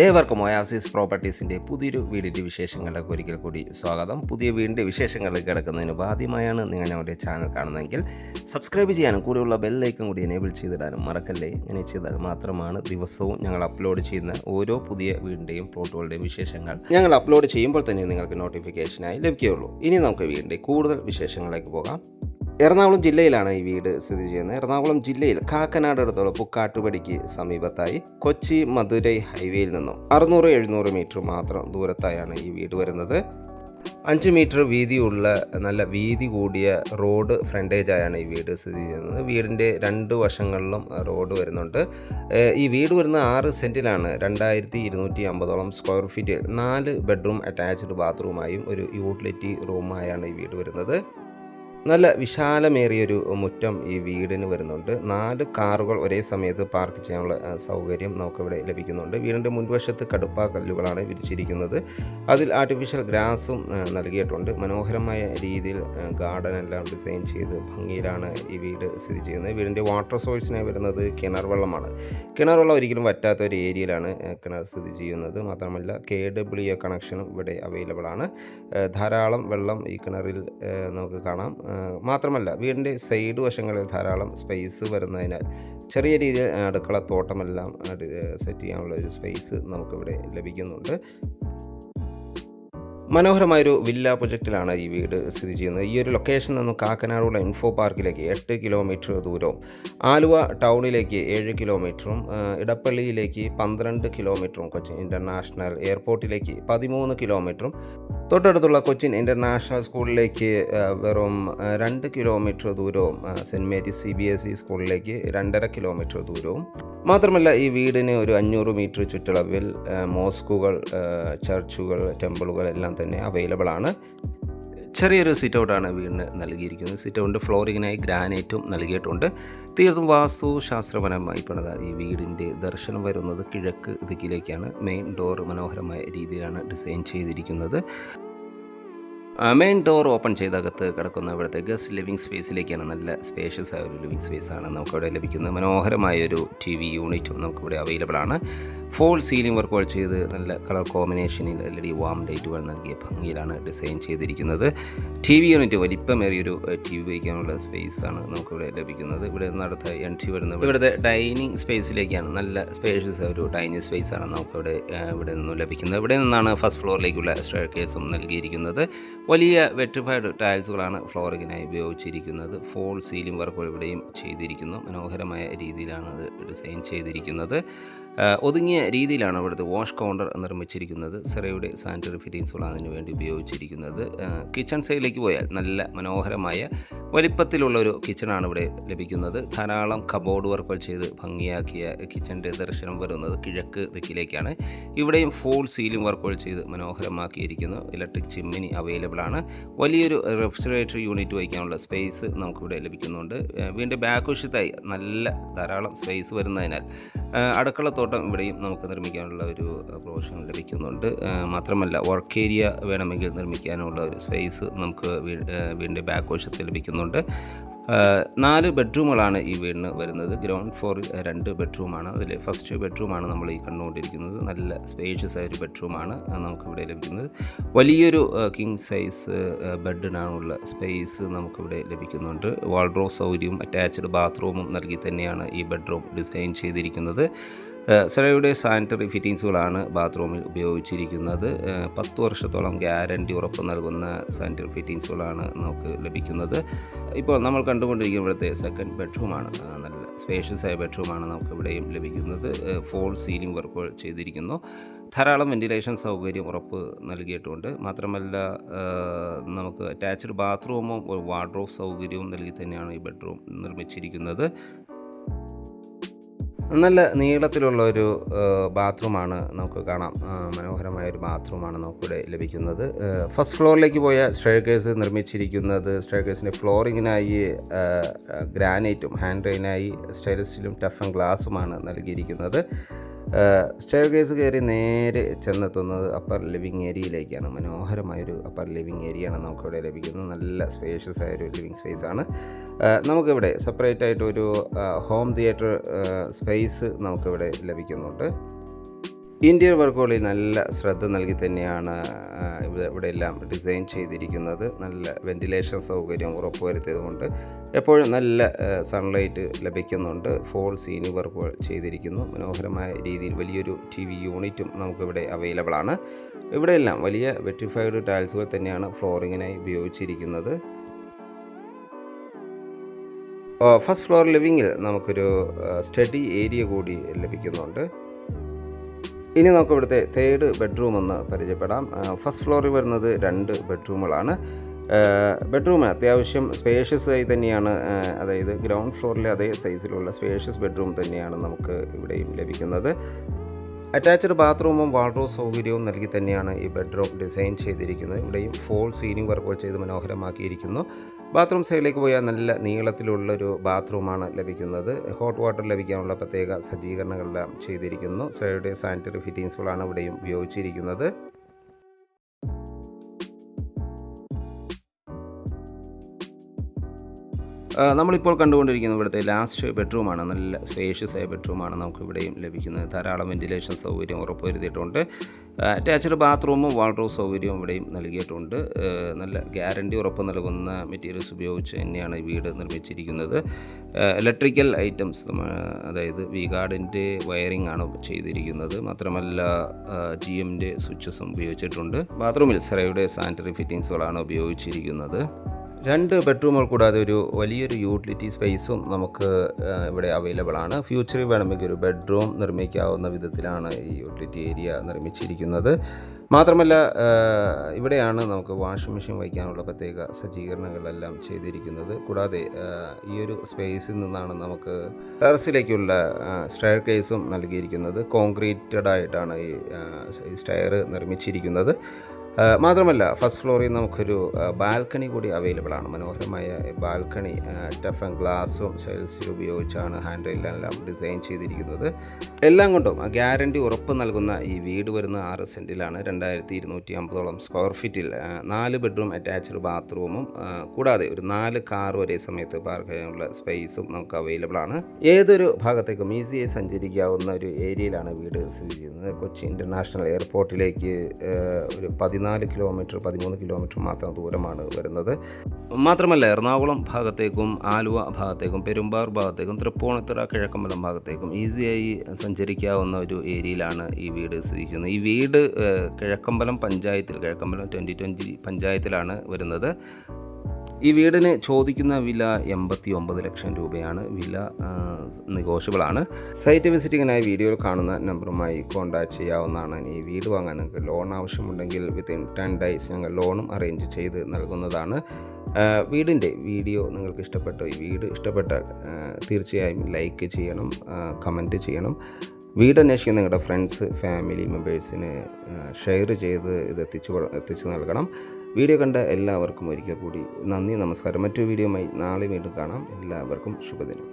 ഏവർക്കും ഒയാസിസ് പ്രോപ്പർട്ടീസിൻ്റെ പുതിയൊരു വീടിൻ്റെ വിശേഷങ്ങളിലേക്ക് ഒരിക്കൽ കൂടി സ്വാഗതം. പുതിയ വീടിൻ്റെ വിശേഷങ്ങളിലേക്ക് കിടക്കുന്നതിന് മുമ്പ് ആദ്യമായാണ് നിങ്ങൾ ഞങ്ങളുടെ ചാനൽ കാണുന്നതെങ്കിൽ സബ്സ്ക്രൈബ് ചെയ്യാനും കൂടെയുള്ള ബെല്ലൈക്കൺ കൂടി എനേബിൾ ചെയ്തിടാനും മറക്കല്ലേ. ഇങ്ങനെ ചെയ്താൽ മാത്രമാണ് ദിവസവും ഞങ്ങൾ അപ്ലോഡ് ചെയ്യുന്ന ഓരോ പുതിയ വീടിൻ്റെയും പ്ലോട്ടുകളുടെയും വിശേഷങ്ങൾ ഞങ്ങൾ അപ്ലോഡ് ചെയ്യുമ്പോൾ തന്നെ നിങ്ങൾക്ക് നോട്ടിഫിക്കേഷനായി ലഭിക്കുകയുള്ളൂ. ഇനി നമുക്ക് വീടിൻ്റെ കൂടുതൽ വിശേഷങ്ങളിലേക്ക് പോകാം. എറണാകുളം ജില്ലയിലാണ് ഈ വീട് സ്ഥിതി ചെയ്യുന്നത്. എറണാകുളം ജില്ലയിൽ കാക്കനാട് അടുത്തുള്ള പുക്കാട്ടുപടിക്ക് സമീപത്തായി കൊച്ചി മധുരൈ ഹൈവേയിൽ നിന്നും 600-700 മീറ്റർ മാത്രം ദൂരത്തായാണ് ഈ വീട് വരുന്നത്. 5 മീറ്റർ വീതിയുള്ള നല്ല വീതി കൂടിയ റോഡ് ഫ്രണ്ടേജായാണ് ഈ വീട് സ്ഥിതി ചെയ്യുന്നത്. വീടിൻ്റെ 2 വശങ്ങളിലും റോഡ് വരുന്നുണ്ട്. ഈ വീട് വരുന്ന 6 സെൻറ്റിലാണ്. 2250 സ്ക്വയർ ഫീറ്റ്, 4 ബെഡ്റൂം അറ്റാച്ച്ഡ് ബാത്റൂമായും ഒരു യൂട്ടിലിറ്റി റൂമായാണ് ഈ വീട് വരുന്നത്. നല്ല വിശാലമേറിയൊരു മുറ്റം ഈ വീടിന് വരുന്നുണ്ട്. 4 കാറുകൾ ഒരേ സമയത്ത് പാർക്ക് ചെയ്യാനുള്ള സൗകര്യം നമുക്കിവിടെ ലഭിക്കുന്നുണ്ട്. വീടിൻ്റെ മുൻവശത്ത് കടുപ്പ കല്ലുകളാണ് വിരിച്ചിരിക്കുന്നത്. അതിൽ ആർട്ടിഫിഷ്യൽ ഗ്രാസും നൽകിയിട്ടുണ്ട്. മനോഹരമായ രീതിയിൽ ഗാർഡൻ എല്ലാം ഡിസൈൻ ചെയ്ത് ഭംഗിയിലാണ് ഈ വീട് സ്ഥിതി ചെയ്യുന്നത്. വീടിൻ്റെ വാട്ടർ സോഴ്സിനായി വരുന്നത് കിണർ വെള്ളമാണ്. കിണർ വെള്ളം ഒരിക്കലും വറ്റാത്ത ഒരു ഏരിയയിലാണ് കിണർ സ്ഥിതി ചെയ്യുന്നത്. മാത്രമല്ല KWA കണക്ഷനും ഇവിടെ അവൈലബിൾ ആണ്. ധാരാളം വെള്ളം ഈ കിണറിൽ നമുക്ക് കാണാം. മാത്രമല്ല വീടിൻ്റെ സൈഡ് വശങ്ങളിൽ ധാരാളം സ്പേസ് വരുന്നതിനാൽ ചെറിയ രീതിയിൽ അടുക്കള തോട്ടമെല്ലാം സെറ്റ് ചെയ്യാനുള്ള ഒരു സ്പേസ് നമുക്കിവിടെ ലഭിക്കുന്നുണ്ട്. മനോഹരമായൊരു വില്ല പ്രൊജക്റ്റിലാണ് ഈ വീട് സ്ഥിതി ചെയ്യുന്നത്. ഈ ഒരു ലൊക്കേഷനിൽ നിന്നും കാക്കനാടുള്ള ഇൻഫോ പാർക്കിലേക്ക് 8 കിലോമീറ്റർ ദൂരവും, ആലുവ ടൗണിലേക്ക് 7 കിലോമീറ്ററും, ഇടപ്പള്ളിയിലേക്ക് 12 കിലോമീറ്ററും, കൊച്ചിൻ ഇൻ്റർനാഷണൽ എയർപോർട്ടിലേക്ക് 13 കിലോമീറ്ററും, തൊട്ടടുത്തുള്ള കൊച്ചിൻ ഇൻ്റർനാഷണൽ സ്കൂളിലേക്ക് വെറും 2 കിലോമീറ്റർ ദൂരവും, സെൻറ്റ് മേരീസ് CBSE സ്കൂളിലേക്ക് 2.5 കിലോമീറ്റർ ദൂരവും. മാത്രമല്ല ഈ വീടിന് ഒരു 500 മീറ്റർ ചുറ്റളവിൽ മോസ്കുകൾ, ചർച്ചുകൾ, ടെമ്പിളുകൾ എല്ലാം തന്നെ അവൈലബിൾ ആണ്. ചെറിയൊരു സിറ്റ് ഔട്ടാണ് വീടിന് നൽകിയിരിക്കുന്നത്. സിറ്റ് ഔട്ടിൻ്റെ ഫ്ലോറിങ്ങിനായി ഗ്രാനൈറ്റും നൽകിയിട്ടുണ്ട്. തീർത്തും വാസ്തുശാസ്ത്രപരമായി പണിത ഈ വീടിൻ്റെ ദർശനം വരുന്നത് കിഴക്ക് ദിക്കിലേക്കാണ്. മെയിൻ ഡോർ മനോഹരമായ രീതിയിലാണ് ഡിസൈൻ ചെയ്തിരിക്കുന്നത്. മെയിൻ ഡോർ ഓപ്പൺ ചെയ്തകത്ത് കിടക്കുന്ന ഇവിടുത്തെ ഗസ്റ്റ് ലിവിങ് സ്പേസിലേക്കാണ്. നല്ല സ്പേഷ്യസ് ആയ ഒരു ലിവിങ് സ്പേസാണ് നമുക്കിവിടെ ലഭിക്കുന്നത്. മനോഹരമായൊരു TV യൂണിറ്റും നമുക്കിവിടെ അവൈലബിൾ ആണ്. ഫോൾ സീലിംഗ് വർക്കുകൾ ചെയ്ത് നല്ല കളർ കോമ്പിനേഷനിൽ LED വാം ലൈറ്റുകൾ നൽകിയ ഭംഗിയിലാണ് ഡിസൈൻ ചെയ്തിരിക്കുന്നത്. TV യൂണിറ്റ് വലിപ്പമേറിയൊരു TV വയ്ക്കാനുള്ള സ്പേസാണ് നമുക്കിവിടെ ലഭിക്കുന്നത്. ഇവിടെ നിന്ന് അടുത്ത എൻട്രി വരുന്നത് ഇവിടുത്തെ ഡൈനിങ് സ്പേസിലേക്കാണ്. നല്ല സ്പേഷ്യസ് ഒരു ഡൈനിങ് സ്പേസാണ് നമുക്കിവിടെ ഇവിടെ നിന്നും ലഭിക്കുന്നത്. ഇവിടെ നിന്നാണ് ഫസ്റ്റ് ഫ്ലോറിലേക്കുള്ള സ്റ്റെയർകേസും നൽകിയിരിക്കുന്നത്. വലിയ വെട്രിഫൈഡ് ടൈൽസുകളാണ് ഫ്ലോറിങ്ങിനായി ഉപയോഗിച്ചിരിക്കുന്നത്. ഫോൾ സീലിംഗ് വർക്കുകൾ ഇവിടെയും ചെയ്തിരിക്കുന്നു. മനോഹരമായ രീതിയിലാണ് അത് ഡിസൈൻ ചെയ്തിരിക്കുന്നത്. ഒതുങ്ങിയ രീതിയിലാണ് ഇവിടുത്തെ വാഷ് കൗണ്ടർ നിർമ്മിച്ചിരിക്കുന്നത്. സെറയുടെ സാനിറ്ററി ഫിറ്റിങ്സുകളാണ് അതിന് വേണ്ടി ഉപയോഗിച്ചിരിക്കുന്നത്. കിച്ചൺ സൈഡിലേക്ക് പോയാൽ നല്ല മനോഹരമായ വലിപ്പത്തിലുള്ള ഒരു കിച്ചണാണ് ഇവിടെ ലഭിക്കുന്നത്. ധാരാളം കബോർഡ് വർക്കുകൾ ചെയ്ത് ഭംഗിയാക്കിയ കിച്ചൻ്റെ ദർശനം വരുന്നത് കിഴക്ക് ദിക്കിലേക്കാണ്. ഇവിടെയും ഫോൾ സീലിംഗ് വർക്കുകൾ ചെയ്ത് മനോഹരമാക്കിയിരിക്കുന്നു. ഇലക്ട്രിക് ചിമ്മിനി അവൈലബിൾ ആണ്. വലിയൊരു റെഫ്രിജറേറ്റർ യൂണിറ്റ് വയ്ക്കാനുള്ള സ്പേസ് നമുക്കിവിടെ ലഭിക്കുന്നുണ്ട്. വീണ്ടും ബാക്ക് വശത്തായി നല്ല ധാരാളം സ്പേസ് വരുന്നതിനാൽ അടുക്കളത്തോട്ടം ഇവിടെയും നമുക്ക് നിർമ്മിക്കാനുള്ള ഒരു പ്രൊവിഷൻ ലഭിക്കുന്നുണ്ട്. മാത്രമല്ല വർക്ക് ഏരിയ വേണമെങ്കിൽ നിർമ്മിക്കാനുള്ള ഒരു സ്പേസ് നമുക്ക് വീടിൻ്റെ ബാക്ക് വശത്ത് ലഭിക്കുന്നുണ്ട്. 4 ബെഡ്റൂമുകളാണ് ഈ വീടിന് വരുന്നത്. ഗ്രൗണ്ട് ഫ്ലോറിൽ 2 ബെഡ്റൂമാണ്. അതിൽ ഫസ്റ്റ് ബെഡ്റൂമാണ് നമ്മൾ ഈ കണ്ടുകൊണ്ടിരിക്കുന്നത്. നല്ല സ്പേഷ്യസ് ആയ ഒരു ബെഡ്റൂമാണ് നമുക്കിവിടെ ലഭിക്കുന്നത്. വലിയൊരു കിങ് സൈസ് ബെഡിനാണുള്ള സ്പേസ് നമുക്കിവിടെ ലഭിക്കുന്നുണ്ട്. വാൾഡ്രോബ് സൗകര്യവും അറ്റാച്ച്ഡ് ബാത്റൂമും നൽകി തന്നെയാണ് ഈ ബെഡ്റൂം ഡിസൈൻ ചെയ്തിരിക്കുന്നത്. സെറയുടെ സാനിറ്ററി ഫിറ്റിങ്സുകളാണ് ബാത്റൂമിൽ ഉപയോഗിച്ചിരിക്കുന്നത്. 10 വർഷത്തോളം ഗ്യാരണ്ടി ഉറപ്പ് നൽകുന്ന സാനിറ്ററി ഫിറ്റിങ്സുകളാണ് നമുക്ക് ലഭിക്കുന്നത്. ഇപ്പോൾ നമ്മൾ കണ്ടുകൊണ്ടിരിക്കുന്ന ഇവിടുത്തെ സെക്കൻഡ് ബെഡ്റൂമാണ്. നല്ല സ്പേഷ്യസ് ആയ ബെഡ്റൂമാണ് നമുക്ക് ഇവിടെയും ലഭിക്കുന്നത്. ഫോൾ സീലിംഗ് വർക്കുകൾ ചെയ്തിരിക്കുന്നു. ധാരാളം വെന്റിലേഷൻ സൗകര്യം ഉറപ്പ് നൽകിയിട്ടുണ്ട്. മാത്രമല്ല നമുക്ക് അറ്റാച്ച്ഡ് ബാത്റൂമും ഒരു വാർഡ്രോബ് സൗകര്യവും നൽകി തന്നെയാണ് ഈ ബെഡ്റൂം നിർമ്മിച്ചിരിക്കുന്നത്. നല്ല നീളത്തിലുള്ള ഒരു ബാത്റൂമാണ് നമുക്ക് കാണാം. മനോഹരമായൊരു ബാത്റൂമാണ് നമുക്കിവിടെ ലഭിക്കുന്നത്. ഫസ്റ്റ് ഫ്ലോറിലേക്ക് പോയ സ്റ്റെയർകേസ് നിർമ്മിച്ചിരിക്കുന്നത് സ്റ്റെയർകേസിൻ്റെ ഫ്ലോറിങ്ങിനായി ഗ്രാനൈറ്റും ഹാൻഡ് റെയിനായി സ്റ്റെയിൻലെസ് സ്റ്റീലും ടഫൻ ഗ്ലാസുമാണ് നൽകിയിരിക്കുന്നത്. സ്റ്റെയർ കേസ് കയറി നേരെ ചെന്നെത്തുന്നത് അപ്പർ ലിവിങ് ഏരിയയിലേക്കാണ്. മനോഹരമായൊരു അപ്പർ ലിവിങ് ഏരിയയാണ് നമുക്കിവിടെ ലഭിക്കുന്നത്. നല്ല സ്പേഷ്യസ് ആയൊരു ലിവിങ് സ്പേസാണ്. നമുക്കിവിടെ സെപ്പറേറ്റ് ആയിട്ടൊരു ഹോം തിയേറ്റർ സ്പേസ് നമുക്കിവിടെ ലഭിക്കുന്നുണ്ട്. ഇന്ത്യൻ വർക്കുകളിൽ നല്ല ശ്രദ്ധ നൽകി തന്നെയാണ് ഇവിടെ എല്ലാം ഡിസൈൻ ചെയ്തിരിക്കുന്നത്. നല്ല വെൻറ്റിലേഷൻ സൗകര്യം ഉറപ്പുവരുത്തിയതുകൊണ്ട് എപ്പോഴും നല്ല സൺലൈറ്റ് ലഭിക്കുന്നുണ്ട്. ഫോൾ സീലിംഗ് വർക്കുകൾ ചെയ്തിരിക്കുന്നു. മനോഹരമായ രീതിയിൽ വലിയൊരു TV യൂണിറ്റും നമുക്കിവിടെ അവൈലബിൾ ആണ്. ഇവിടെയെല്ലാം വലിയ വെറ്റിഫൈഡ് ടൈൽസുകൾ തന്നെയാണ് ഫ്ലോറിങ്ങിനായി ഉപയോഗിച്ചിരിക്കുന്നത്. ഫസ്റ്റ് ഫ്ലോർ ലിവിങ്ങിൽ നമുക്കൊരു സ്റ്റഡി ഏരിയ കൂടി ലഭിക്കുന്നുണ്ട്. ഇനി നമുക്ക് ഇവിടുത്തെ തേർഡ് ബെഡ്റൂം ഒന്ന് പരിചയപ്പെടാം. ഫസ്റ്റ് ഫ്ലോറിൽ വരുന്നത് 2 ബെഡ്റൂമുകളാണ്. ബെഡ്റൂം അത്യാവശ്യം സ്പേഷ്യസ് ആയി തന്നെയാണ്, അതായത് ഗ്രൗണ്ട് ഫ്ലോറിലെ അതേ സൈസിലുള്ള സ്പേഷ്യസ് ബെഡ്റൂം തന്നെയാണ് നമുക്ക് ഇവിടെയും ലഭിക്കുന്നത്. അറ്റാച്ച്ഡ് ബാത്റൂമും വാർഡ്രോബ് സൗകര്യവും നൽകി തന്നെയാണ് ഈ ബെഡ്റൂം ഡിസൈൻ ചെയ്തിരിക്കുന്നത്. ഇവിടെയും ഫോൾ സീലിംഗ് വർക്കുകൾ ചെയ്ത് മനോഹരമാക്കിയിരിക്കുന്നു. ബാത്റൂം സൈഡിലേക്ക് പോയാൽ നല്ല നീളത്തിലുള്ളൊരു ബാത്റൂമാണ് ലഭിക്കുന്നത്. ഹോട്ട് വാട്ടർ ലഭിക്കാനുള്ള പ്രത്യേക സജ്ജീകരണങ്ങളെല്ലാം ചെയ്തിരിക്കുന്നു. സൈഡ് സാനിറ്ററി ഫിറ്റിംഗ്സുകളാണ് ഇവിടെയും ഉപയോഗിച്ചിരിക്കുന്നത്. നമ്മളിപ്പോൾ കണ്ടുകൊണ്ടിരിക്കുന്നത് ഇവിടുത്തെ ലാസ്റ്റ് ബെഡ്റൂമാണ്. നല്ല സ്പേഷ്യസ് ആയ ബെഡ്റൂമാണ് നമുക്ക് ഇവിടെയും ലഭിക്കുന്നത്. ധാരാളം വെൻറ്റിലേഷൻ സൗകര്യം ഉറപ്പുവരുത്തിയിട്ടുണ്ട്. അറ്റാച്ച്ഡ് ബാത്റൂമും വാർഡ്രോബ് സൗകര്യവും ഇവിടെയും നൽകിയിട്ടുണ്ട്. നല്ല ഗ്യാരണ്ടി ഉറപ്പ് നൽകുന്ന മെറ്റീരിയൽസ് ഉപയോഗിച്ച് തന്നെയാണ് ഈ വീട് നിർമ്മിച്ചിരിക്കുന്നത്. ഇലക്ട്രിക്കൽ ഐറ്റംസ്, അതായത് വി-ഗാർഡിൻ്റെ വയറിംഗ് ആണ് ചെയ്തിരിക്കുന്നത്. മാത്രമല്ല GMൻ്റെ സ്വിച്ചസും ഉപയോഗിച്ചിട്ടുണ്ട്. ബാത്റൂമിൽ സെറയുടെ സാനിറ്ററി ഫിറ്റിംഗ്സുകളാണ് ഉപയോഗിച്ചിരിക്കുന്നത്. 2 ബെഡ്റൂമുകൾ കൂടാതെ ഒരു വലിയൊരു യൂട്ടിലിറ്റി സ്പേസും നമുക്ക് ഇവിടെ അവൈലബിൾ ആണ്. ഫ്യൂച്ചറിൽ വേണമെങ്കിൽ ഒരു ബെഡ്റൂം നിർമ്മിക്കാവുന്ന വിധത്തിലാണ് ഈ യൂട്ടിലിറ്റി ഏരിയ നിർമ്മിച്ചിരിക്കുന്നത്. മാത്രമല്ല ഇവിടെയാണ് നമുക്ക് വാഷിംഗ് മെഷീൻ വയ്ക്കാനുള്ള പ്രത്യേക സജ്ജീകരണങ്ങളെല്ലാം ചെയ്തിരിക്കുന്നത്. കൂടാതെ ഈ ഒരു സ്പേസിൽ നിന്നാണ് നമുക്ക് ടെറസിലേക്കുള്ള സ്റ്റെയർ കേസും നൽകിയിരിക്കുന്നത്. കോൺക്രീറ്റഡ് ആയിട്ടാണ് ഈ സ്റ്റെയർ നിർമ്മിച്ചിരിക്കുന്നത്. മാത്രമല്ല ഫസ്റ്റ് ഫ്ലോറിൽ നമുക്കൊരു ബാൽക്കണി കൂടി അവൈലബിൾ ആണ്. മനോഹരമായ ബാൽക്കണി ടഫ് ആൻഡ് ഗ്ലാസും ഷെൽസിൽ ഉപയോഗിച്ചാണ് ഹാൻഡ് റെയിലെല്ലാം ഡിസൈൻ ചെയ്തിരിക്കുന്നത്. എല്ലാം കൊണ്ടും ഗ്യാരണ്ടി ഉറപ്പ് നൽകുന്ന ഈ വീട് വരുന്ന 6 സെൻറ്റിലാണ്. 2250 സ്ക്വയർ ഫീറ്റിൽ 4 ബെഡ്റൂം അറ്റാച്ച്ഡ് ബാത്റൂമും കൂടാതെ ഒരു 4 കാർ ഒരേ സമയത്ത് പാർക്ക് ചെയ്യാനുള്ള സ്പേസും നമുക്ക് അവൈലബിൾ ആണ്. ഏതൊരു ഭാഗത്തേക്കും ഈസിയായി സഞ്ചരിക്കാവുന്ന ഒരു ഏരിയയിലാണ് വീട് സ്ഥിതി ചെയ്യുന്നത്. കൊച്ചി ഇൻ്റർനാഷണൽ എയർപോർട്ടിലേക്ക് ഒരു 13 കിലോമീറ്റർ മാത്രം ദൂരമാണ് വരുന്നത്. മാത്രമല്ല എറണാകുളം ഭാഗത്തേക്കും ആലുവ ഭാഗത്തേക്കും പെരുമ്പാവൂർ ഭാഗത്തേക്കും തൃപ്പൂണിത്തുറ കിഴക്കമ്പലം ഭാഗത്തേക്കും ഈസിയായി സഞ്ചരിക്കാവുന്ന ഒരു ഏരിയയിലാണ് ഈ വീട് സ്ഥിതി ചെയ്യുന്നത്. ഈ വീട് കിഴക്കമ്പലം 2020 പഞ്ചായത്തിലാണ് വരുന്നത്. ഈ വീടിന് ചോദിക്കുന്ന വില 89 ലക്ഷം രൂപയാണ്. വില നെഗോഷ്യബിളാണ്. സൈറ്റ് വിസിറ്റിങ്ങിനായി വീഡിയോയിൽ കാണുന്ന നമ്പറുമായി കോൺടാക്റ്റ് ചെയ്യാവുന്നതാണ്. ഈ വീട് വാങ്ങാൻ നിങ്ങൾക്ക് ലോൺ ആവശ്യമുണ്ടെങ്കിൽ വിത്തിൻ 10 ഡേയ്സ് ഞങ്ങൾ ലോണും അറേഞ്ച് ചെയ്ത് നൽകുന്നതാണ്. വീടിൻ്റെ വീഡിയോ നിങ്ങൾക്ക് ഇഷ്ടപ്പെട്ടു, ഈ വീട് ഇഷ്ടപ്പെട്ടാൽ തീർച്ചയായും ലൈക്ക് ചെയ്യണം, കമൻറ്റ് ചെയ്യണം. വീട് അന്വേഷിക്കുന്ന നിങ്ങളുടെ ഫ്രണ്ട്സ് ഫാമിലി മെമ്പേഴ്സിന് ഷെയർ ചെയ്ത് ഇത് എത്തിച്ചു നൽകണം. വീഡിയോ കണ്ട എല്ലാവർക്കും ഒരിക്കൽ കൂടി നന്ദി, നമസ്കാരം. മറ്റൊരു വീഡിയോയുമായി നാളെ വീണ്ടും കാണാം. എല്ലാവർക്കും ശുഭദിനം.